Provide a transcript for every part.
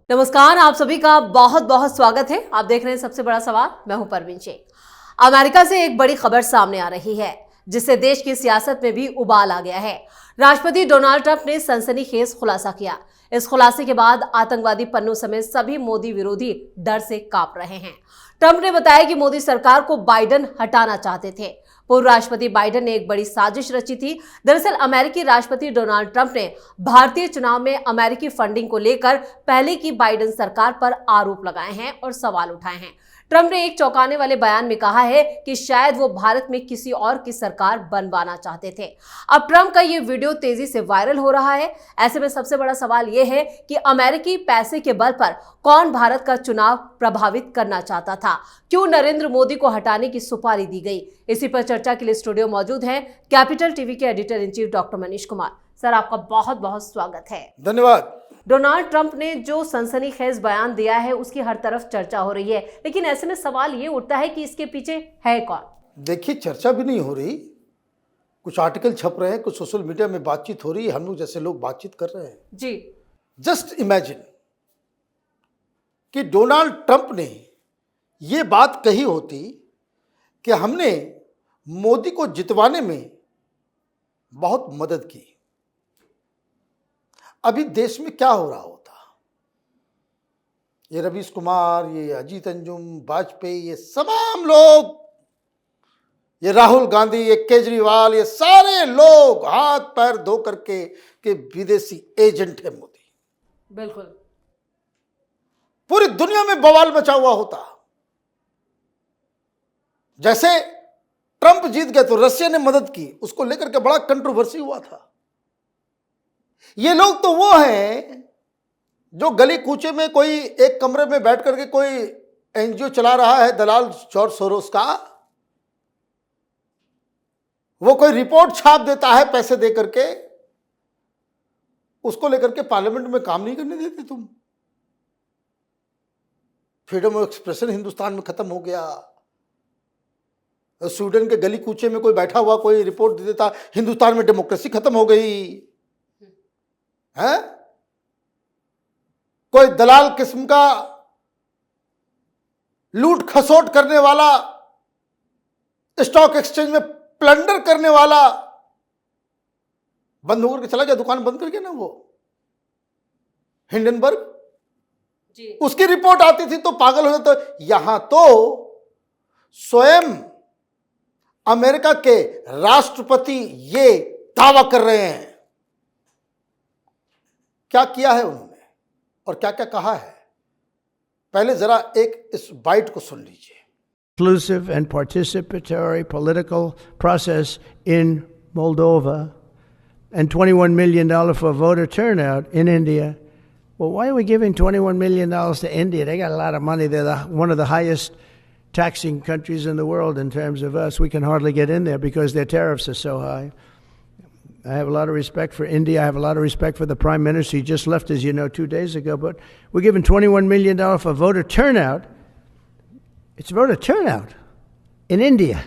नमस्कार, आप सभी का बहुत बहुत स्वागत है। आप देख रहे हैं सबसे बड़ा सवाल। मैं हूं परवीन शेख। अमेरिका से एक बड़ी खबर सामने आ रही है जिससे देश की सियासत में भी उबाल आ गया है। राष्ट्रपति डोनाल्ड ट्रंप ने सनसनीखेज खुलासा किया। इस खुलासे के बाद आतंकवादी पन्नू समेत सभी मोदी विरोधी डर से कांप रहे हैं। ट्रंप ने बताया कि मोदी सरकार को बाइडेन हटाना चाहते थे। पूर्व राष्ट्रपति बाइडेन ने एक बड़ी साजिश रची थी। दरअसल अमेरिकी राष्ट्रपति डोनाल्ड ट्रंप ने भारतीय चुनाव में अमेरिकी फंडिंग को लेकर पहले की बाइडेन सरकार पर आरोप लगाए हैं और सवाल उठाए हैं। ट्रंप ने एक चौंकाने वाले बयान में कहा है कि शायद वो भारत में किसी और की सरकार बनवाना चाहते थे। अब ट्रंप का ये वीडियो तेजी से वायरल हो रहा है। ऐसे में सबसे बड़ा सवाल ये है कि अमेरिकी पैसे के बल पर कौन भारत का चुनाव प्रभावित करना चाहता था? क्यों नरेंद्र मोदी को हटाने की सुपारी दी गई? इसी पर चर्चा के लिए स्टूडियो मौजूद हैं कैपिटल टीवी के editor in chief doctor Manish Kumar. Sir, आपका बहुत बहुत स्वागत है। धन्यवाद। डोनाल्ड ट्रंप ने जो सनसनीखेज बयान दिया है उसकी हर तरफ चर्चा हो रही है, लेकिन ऐसे में सवाल ये उठता है कि इसके पीछे है कौन? देखिए, चर्चा भी नहीं हो रही, कुछ आर्टिकल छप रहे हैं, कुछ सोशल मीडिया में बातचीत हो रही है, हम लोग जैसे लोग बातचीत कर रहे हैं जी। जस्ट इमेजिन कि डोनाल्ड ट्रंप ने ये बात कही होती कि हमने मोदी को जितवाने में बहुत मदद की, अभी देश में क्या हो रहा होता? ये रवीश कुमार, ये अजीत अंजुम, वाजपेयी, ये तमाम लोग, ये राहुल गांधी, ये केजरीवाल, ये सारे लोग हाथ पैर धो करके कि विदेशी एजेंट है मोदी। बिल्कुल। पूरी दुनिया में बवाल मचा हुआ होता। जैसे ट्रंप जीत गए तो रशिया ने मदद की, उसको लेकर के बड़ा कंट्रोवर्सी हुआ था। ये लोग तो वो हैं जो गली कूचे में कोई एक कमरे में बैठ करके कोई एनजीओ चला रहा है, दलाल जॉर्ज सोरोस का, वो कोई रिपोर्ट छाप देता है पैसे दे करके, उसको लेकर के पार्लियामेंट में काम नहीं करने देते तुम। फ्रीडम ऑफ एक्सप्रेशन हिंदुस्तान में खत्म हो गया। स्वीडन के गली कूचे में कोई बैठा हुआ कोई रिपोर्ट दे देता, हिंदुस्तान में डेमोक्रेसी खत्म हो गई है। कोई दलाल किस्म का लूट खसोट करने वाला, स्टॉक एक्सचेंज में प्लंडर करने वाला बंद होकर के चला गया, दुकान बंद करके ना, वो हिंडनबर्ग जी। उसकी उसकी रिपोर्ट आती थी तो पागल हो जाता। यहां तो स्वयं अमेरिका के राष्ट्रपति ये दावा कर रहे हैं। क्या किया है उन्होंने और क्या क्या कहा है, पहले जरा एक इस बाइट को सुन लीजिए। Inclusive and participatory political process in Moldova and $21 million for voter turnout in India. Well, why are we giving $21 million to India? They got a lot of money. They're one of the highest taxing countries in the world in terms of us. We can hardly get in there because their tariffs are so high. I have a lot of respect for India. I have a lot of respect for the Prime Minister. He just left, as you know, 2 days ago. But we're giving $21 million for voter turnout. It's voter turnout in India.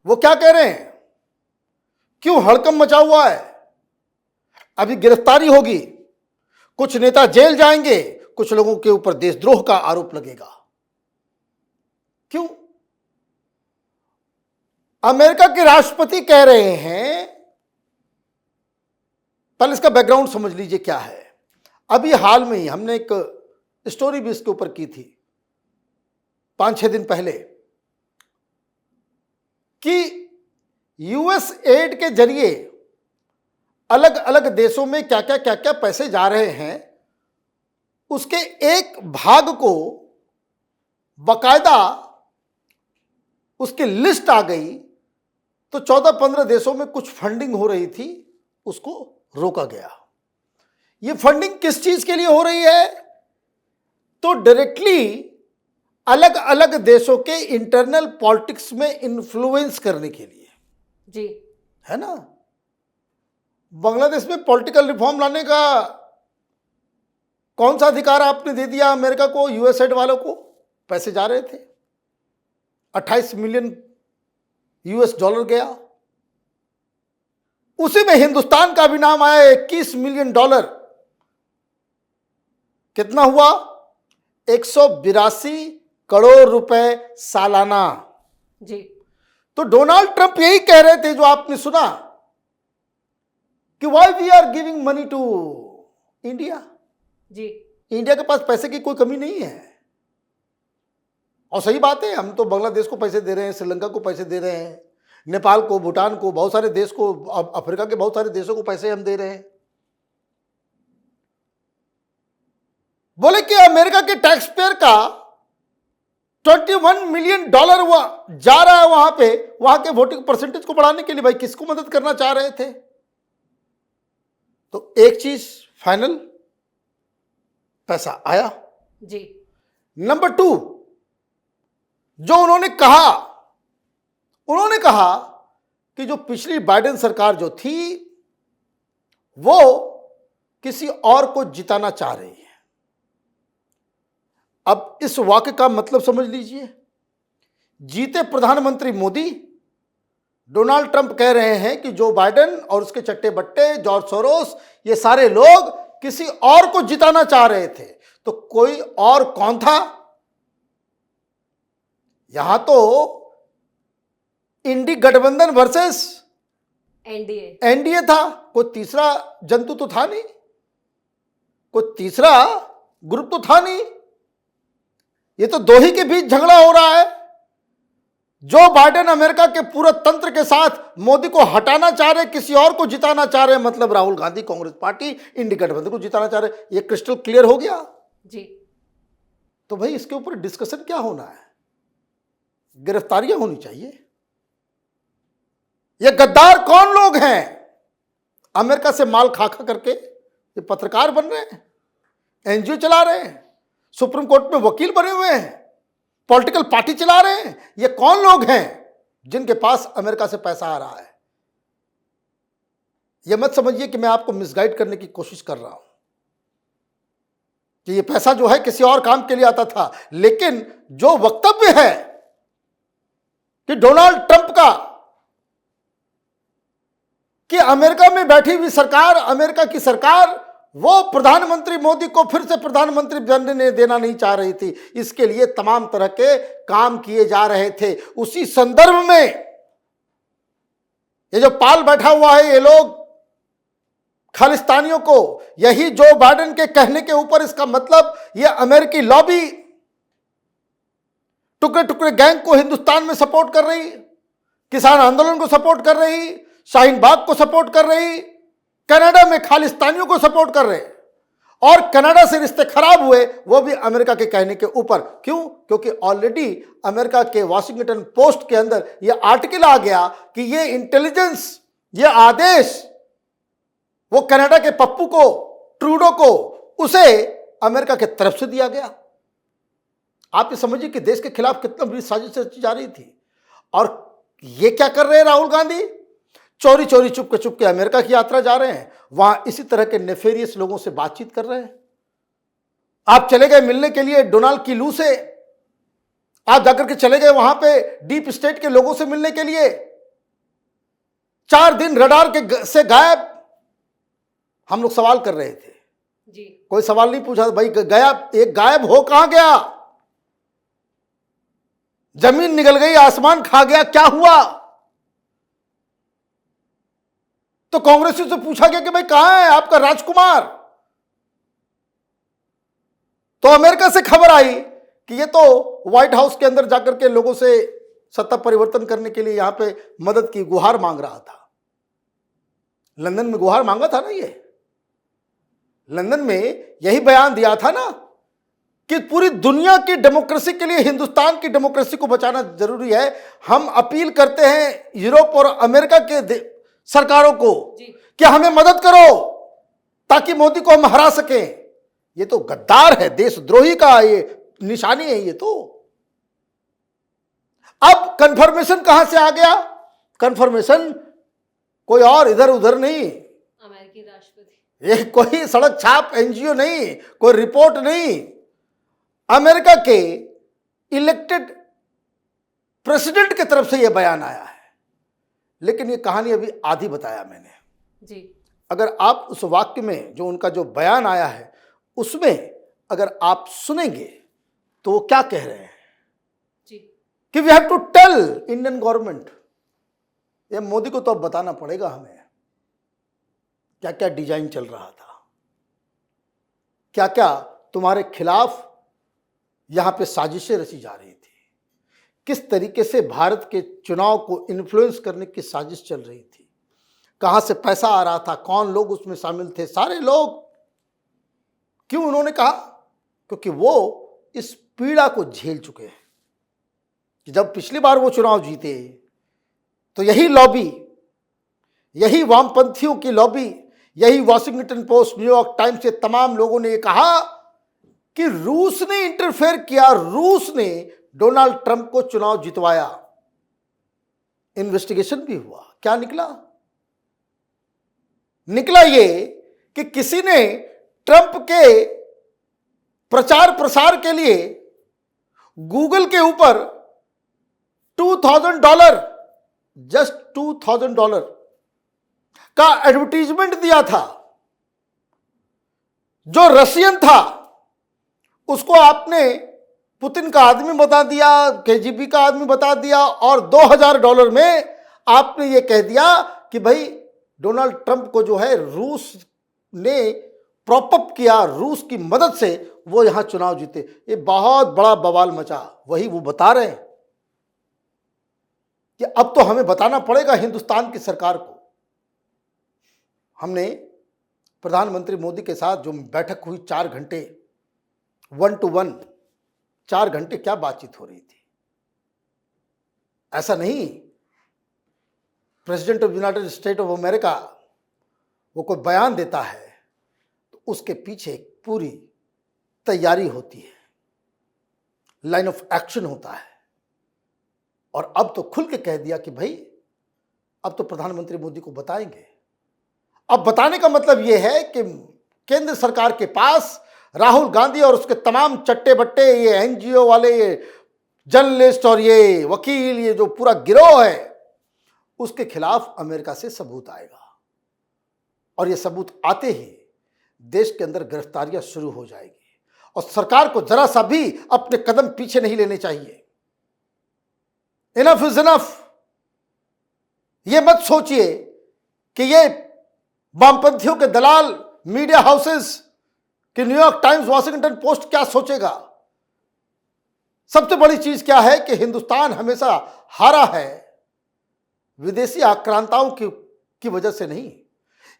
वो क्या कह रहे हैं? क्यों हड़कंप मचा हुआ है? अभी गिरफ्तारी होगी, कुछ नेता जेल जाएंगे, कुछ लोगों के ऊपर देशद्रोह का आरोप लगेगा। क्यों? अमेरिका के राष्ट्रपति कह रहे हैं। पहले इसका बैकग्राउंड समझ लीजिए क्या है। अभी हाल में ही हमने एक स्टोरी भी इसके ऊपर की थी 5-6 दिन पहले कि यूएस एड के जरिए अलग अलग देशों में क्या क्या पैसे जा रहे हैं, उसके एक भाग को बकायदा उसकी लिस्ट आ गई। तो 14-15 देशों में कुछ फंडिंग हो रही थी, उसको रोका गया। ये फंडिंग किस चीज के लिए हो रही है? तो डायरेक्टली अलग अलग देशों के इंटरनल पॉलिटिक्स में इन्फ्लुएंस करने के लिए जी, है ना। बांग्लादेश में पॉलिटिकल रिफॉर्म लाने का कौन सा अधिकार आपने दे दिया अमेरिका को? यूएसएड वालों को पैसे जा रहे थे, 28 मिलियन यूएस डॉलर गया। उसी में हिंदुस्तान का भी नाम आया, $21 मिलियन। कितना हुआ? 182 करोड़ रुपए सालाना। जी। तो डोनाल्ड ट्रंप यही कह रहे थे जो आपने सुना कि why we are giving money to India. जी। इंडिया के पास पैसे की कोई कमी नहीं है। और सही बात है, हम तो बांग्लादेश को पैसे दे रहे हैं, श्रीलंका को पैसे दे रहे हैं, नेपाल को, भूटान को, बहुत सारे देश को, अफ्रीका के बहुत सारे देशों को पैसे हम दे रहे हैं। बोले कि अमेरिका के टैक्स पेयर का $21 मिलियन जा रहा है वहां पे, वहां के वोटिंग परसेंटेज को बढ़ाने के लिए। भाई किसको मदद करना चाह रहे थे? तो एक चीज फाइनल, पैसा आया। जी। नंबर 2, जो उन्होंने कहा कि जो पिछली बाइडेन सरकार जो थी वो किसी और को जिताना चाह रही है। अब इस वाक्य का मतलब समझ लीजिए। जीते प्रधानमंत्री मोदी, डोनाल्ड ट्रंप कह रहे हैं कि जो बाइडेन और उसके चट्टे बट्टे, जॉर्ज सोरोस, ये सारे लोग किसी और को जिताना चाह रहे थे। तो कोई और कौन था? यहां तो इंडी गठबंधन वर्सेस एनडीए था। कोई तीसरा जंतु तो था नहीं, कोई तीसरा ग्रुप तो था नहीं। ये तो दो ही के बीच झगड़ा हो रहा है। जो बाइडेन अमेरिका के पूरे तंत्र के साथ मोदी को हटाना चाह रहे, किसी और को जिताना चाह रहे, मतलब राहुल गांधी, कांग्रेस पार्टी, इंडी गठबंधन को जिताना चाह रहे। ये क्रिस्टल क्लियर हो गया जी। तो भाई इसके ऊपर डिस्कशन क्या होना है? गिरफ्तारियां होनी चाहिए। ये गद्दार कौन लोग हैं? अमेरिका से माल खा करके ये पत्रकार बन रहे हैं, एनजीओ चला रहे हैं, सुप्रीम कोर्ट में वकील बने हुए हैं, पॉलिटिकल पार्टी चला रहे हैं। ये कौन लोग हैं जिनके पास अमेरिका से पैसा आ रहा है? ये मत समझिए कि मैं आपको मिसगाइड करने की कोशिश कर रहा हूं कि ये पैसा जो है किसी और काम के लिए आता था। लेकिन जो वक्तव्य है कि डोनाल्ड ट्रंप का कि अमेरिका में बैठी हुई सरकार, अमेरिका की सरकार, वो प्रधानमंत्री मोदी को फिर से प्रधानमंत्री बनने देना नहीं चाह रही थी, इसके लिए तमाम तरह के काम किए जा रहे थे। उसी संदर्भ में ये जो पाल बैठा हुआ है, ये लोग खालिस्तानियों को, यही जो बाइडेन के कहने के ऊपर, इसका मतलब ये अमेरिकी लॉबी टुकड़े टुकड़े गैंग को हिंदुस्तान में सपोर्ट कर रही, किसान आंदोलन को सपोर्ट कर रही, शाहीन बाग को सपोर्ट कर रही, कनाडा में खालिस्तानियों को सपोर्ट कर रहे, और कनाडा से रिश्ते खराब हुए वो भी अमेरिका के कहने के ऊपर। क्यों? क्योंकि ऑलरेडी अमेरिका के वॉशिंगटन पोस्ट के अंदर ये आर्टिकल आ गया कि ये इंटेलिजेंस, ये आदेश वो कनाडा के पप्पू को, ट्रूडो को, उसे अमेरिका के तरफ से दिया गया। आप ये समझिए कि देश के खिलाफ कितना बड़ी साजिश रची जा रही थी। और ये क्या कर रहे हैं राहुल गांधी? चोरी चोरी चुप के अमेरिका की यात्रा जा रहे हैं, वहां इसी तरह के नेफेरियस लोगों से बातचीत कर रहे हैं। आप चले गए मिलने के लिए डोनाल्ड की लू से, आप जाकर के चले गए वहां पे डीप स्टेट के लोगों से मिलने के लिए। 4 दिन रडार के से गायब। हम लोग सवाल कर रहे थे जी। कोई सवाल नहीं पूछा भाई गया, एक गायब हो कहां गया? जमीन निगल गई, आसमान खा गया, क्या हुआ? तो कांग्रेसियों से पूछा गया कि भाई कहां है आपका राजकुमार? तो अमेरिका से खबर आई कि ये तो व्हाइट हाउस के अंदर जाकर के लोगों से सत्ता परिवर्तन करने के लिए यहां पे मदद की गुहार मांग रहा था। लंदन में गुहार मांगा था ना, ये लंदन में यही बयान दिया था ना कि पूरी दुनिया की डेमोक्रेसी के लिए हिंदुस्तान की डेमोक्रेसी को बचाना जरूरी है। हम अपील करते हैं यूरोप और अमेरिका के सरकारों को कि हमें मदद करो ताकि मोदी को हम हरा सकें। ये तो गद्दार है, देशद्रोही का ये निशानी है ये तो। अब कंफर्मेशन कहां से आ गया? कंफर्मेशन कोई और इधर उधर नहीं, अमेरिकी राष्ट्रपति, ये कोई सड़क छाप एनजीओ नहीं, कोई रिपोर्ट नहीं, अमेरिका के इलेक्टेड प्रेसिडेंट की तरफ से यह बयान आया है। लेकिन ये कहानी अभी आधी बताया मैंने जी। अगर आप उस वाक्य में जो उनका जो बयान आया है उसमें अगर आप सुनेंगे तो वो क्या कह रहे हैं जी। कि we have to tell Indian government, ये मोदी को तो अब बताना पड़ेगा हमें क्या क्या डिजाइन चल रहा था, क्या क्या तुम्हारे खिलाफ यहां पे साजिशें रची जा रही थी, किस तरीके से भारत के चुनाव को इन्फ्लुएंस करने की साजिश चल रही थी, कहां से पैसा आ रहा था, कौन लोग उसमें शामिल थे, सारे लोग। क्यों उन्होंने कहा? क्योंकि वो इस पीड़ा को झेल चुके हैं कि जब पिछली बार वो चुनाव जीते तो यही लॉबी, यही वामपंथियों की लॉबी, यही वॉशिंगटन पोस्ट, न्यूयॉर्क टाइम्स के तमाम लोगों ने ये कहा कि रूस ने इंटरफेयर किया, रूस ने डोनाल्ड ट्रंप को चुनाव जितवाया। इन्वेस्टिगेशन भी हुआ, क्या निकला? निकला ये कि किसी ने ट्रंप के प्रचार प्रसार के लिए गूगल के ऊपर $2,000, जस्ट $2,000 का एडवर्टीजमेंट दिया था। जो रशियन था उसको आपने पुतिन का आदमी बता दिया, केजीबी का आदमी बता दिया, और $2,000 में आपने ये कह दिया कि भाई डोनाल्ड ट्रंप को जो है रूस ने प्रॉप अप किया, रूस की मदद से वो यहां चुनाव जीते। ये बहुत बड़ा बवाल मचा। वही वो बता रहे हैं कि अब तो हमें बताना पड़ेगा हिंदुस्तान की सरकार को। हमने प्रधानमंत्री मोदी के साथ जो बैठक हुई 4 घंटे 1 to 1, 4 घंटे क्या बातचीत हो रही थी। ऐसा नहीं president of United state of America वो कोई बयान देता है तो उसके पीछे पूरी तैयारी होती है, लाइन ऑफ एक्शन होता है। और अब तो खुल के कह दिया कि भाई अब तो प्रधानमंत्री मोदी को बताएंगे। अब बताने का मतलब यह है कि केंद्र सरकार के पास राहुल गांधी और उसके तमाम चट्टे बट्टे, ये एनजीओ वाले, ये जर्नलिस्ट और ये वकील, ये जो पूरा गिरोह है, उसके खिलाफ अमेरिका से सबूत आएगा। और ये सबूत आते ही देश के अंदर गिरफ्तारियां शुरू हो जाएगी। और सरकार को जरा सा भी अपने कदम पीछे नहीं लेने चाहिए। Enough is enough. ये मत सोचिए कि ये वामपंथियों के दलाल मीडिया हाउसेस कि न्यूयॉर्क टाइम्स, वॉशिंगटन पोस्ट क्या सोचेगा। सबसे बड़ी चीज क्या है कि हिंदुस्तान हमेशा हारा है विदेशी आक्रांताओं की वजह से नहीं।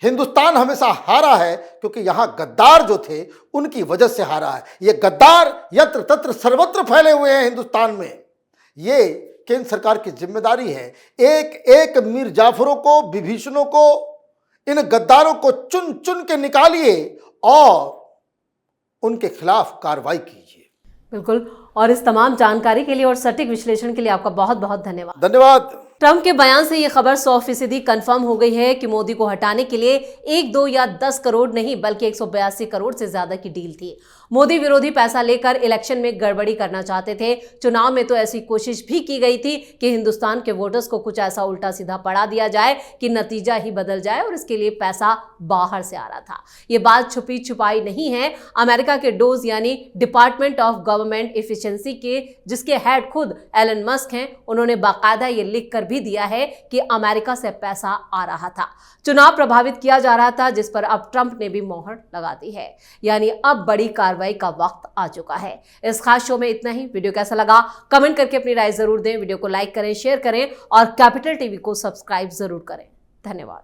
हिंदुस्तान हमेशा हारा है क्योंकि यहां गद्दार जो थे उनकी वजह से हारा है। ये गद्दार यत्र तत्र सर्वत्र फैले हुए हैं हिंदुस्तान में। ये केंद्र सरकार की जिम्मेदारी है। एक एक मीर जाफरों को, विभीषणों को, इन गद्दारों को चुन चुन के निकालिए और उनके खिलाफ कार्रवाई कीजिए। बिल्कुल। और इस तमाम जानकारी के लिए और सटीक विश्लेषण के लिए आपका बहुत बहुत धन्यवाद। धन्यवाद। ट्रंप के बयान से यह खबर 100% कंफर्म हो गई है कि मोदी को हटाने के लिए 1, 2 या 10 करोड़ नहीं बल्कि 182 करोड़ से ज्यादा की डील थी। मोदी विरोधी पैसा लेकर इलेक्शन में गड़बड़ी करना चाहते थे। चुनाव में तो ऐसी कोशिश भी की गई थी कि हिंदुस्तान के वोटर्स को कुछ ऐसा उल्टा सीधा पड़ा दिया जाए कि नतीजा ही बदल जाए, और इसके लिए पैसा बाहर से आ रहा था। ये बात छुपी छुपाई नहीं है। अमेरिका के डोज यानी डिपार्टमेंट ऑफ गवर्नमेंट एफिशिएंसी के जिसके हेड खुद एलन मस्क हैं, उन्होंने बाकायदा ये लिख कर भी दिया है कि अमेरिका से पैसा आ रहा था, चुनाव प्रभावित किया जा रहा था, जिस पर अब ट्रंप ने भी मोहर लगा दी है। यानी अब बड़ी कार्रवाई का वक्त आ चुका है। इस खास शो में इतना ही। वीडियो कैसा लगा कमेंट करके अपनी राय जरूर दें। वीडियो को लाइक करें, शेयर करें और कैपिटल टीवी को सब्सक्राइब जरूर करें। धन्यवाद।